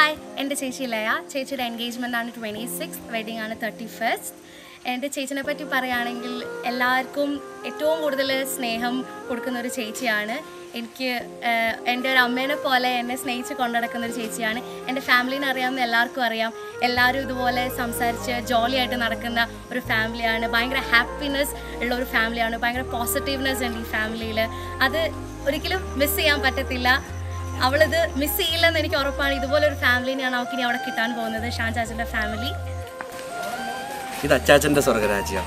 Hi, എൻ്റെ ചേച്ചി ലയ. ചേച്ചിയുടെ എൻഗേജ്മെൻ്റ് ആണ് 26th, വെഡിങ് ആണ് 31st. എൻ്റെ ചേച്ചിനെ പറ്റി പറയുകയാണെങ്കിൽ എല്ലാവർക്കും ഏറ്റവും കൂടുതൽ സ്നേഹം കൊടുക്കുന്ന ഒരു ചേച്ചിയാണ്. എനിക്ക് എൻ്റെ ഒരു അമ്മേനെ പോലെ എന്നെ സ്നേഹിച്ച് കൊണ്ടുനടക്കുന്ന ഒരു ചേച്ചിയാണ്. എൻ്റെ ഫാമിലീനെ അറിയാമെന്ന് എല്ലാവർക്കും അറിയാം. എല്ലാവരും ഇതുപോലെ സംസാരിച്ച് ജോളിയായിട്ട് നടക്കുന്ന ഒരു ഫാമിലിയാണ്. ഭയങ്കര ഹാപ്പിനെസ് ഉള്ള ഒരു ഫാമിലിയാണ്. ഭയങ്കര പോസിറ്റീവ്നെസ് ഉണ്ട് ഈ ഫാമിലിയിൽ. അത് ഒരിക്കലും മിസ് ചെയ്യാൻ പറ്റത്തില്ല. അവളിത് മിസ് ചെയ്യില്ലെന്ന് എനിക്ക് ഉറപ്പാണ്. ഇതുപോലൊരു ഫാമിലിനെയാണ് അവൾക്ക് ഇനി അവിടെ കിട്ടാൻ പോകുന്നത്. ഷാൻ ചാച്ചൻ്റെ ഫാമിലി. ഇത് അച്ചാച്ചൻ്റെ സ്വർഗരാജ്യം.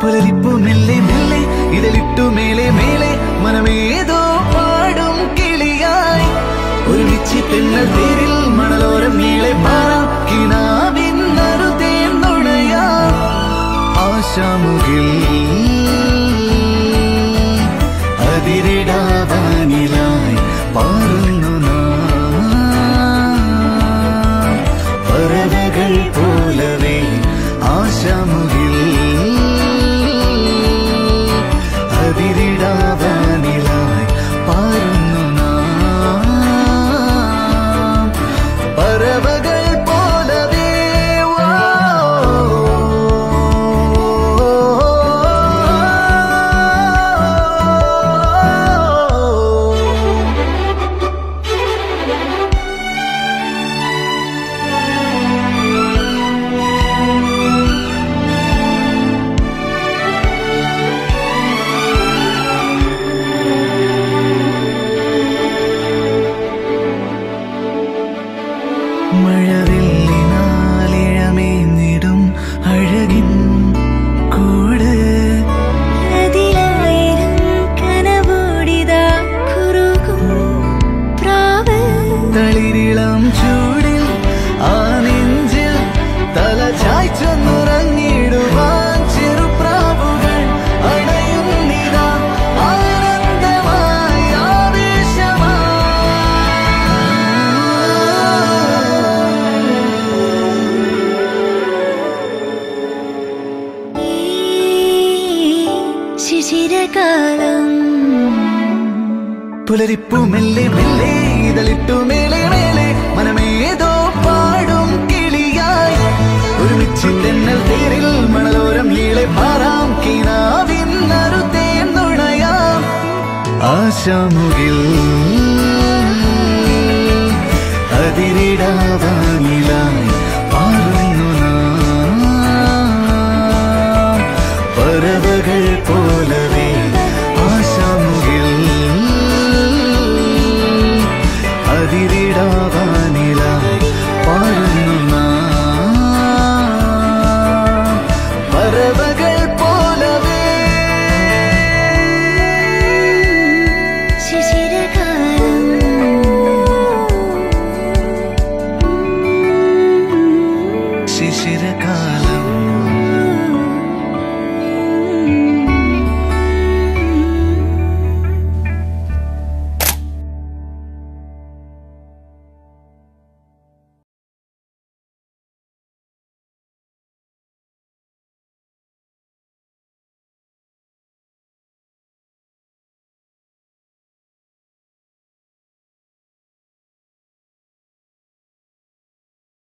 പുലരിപ്പു മെല്ലെ മെല്ലെ ഇതളിട്ടു മേലെ മേലെ മനമേതോ പാടും കിളിയായി ഒരുമിച്ച് തെന്നൽ തേരിൽ മണലോരം നീളെ പാറാം കിനാവിന്നറുതേ നുണയാം ആശാമുകിൽ അതിരിടാവാനിലായി പാറുന്നു നാം പറവകൾ പോലവേ ആശാമുകിൽ അതിരിടാവാനിലായി പാറുന്നു നാം പറവകൾ പോലവേ. മഴവില്ലിനാലിഴമേന്നിടും അഴകിൻ കൂട് അതിലായിരം കനവോടിതാ കുറുകും പ്രാവ് തളിരിളം ചൂടിൽ ആ നെഞ്ചിൽ തല ചായ്ച്ചൊന്നുറങ്ങിടുവാൻ ചെറുപ്രാവുകൾ അണയുന്നിതാ ആനന്ദമായി ശിശിരകാലം പുലരിപ്പു മെല്ലെ മെല്ലെ ഇതളിട്ടു മേലെ മേലെ മനമേതോ പാടും കിളിയായി ഒരുമിച്ച് തെന്നൽ തേരിൽ മണലോരം ഈളെ പാറാം കിനാവിന്നറുതേ നുണയാം ആശാമുകിൽ അതിരിടാവാൻ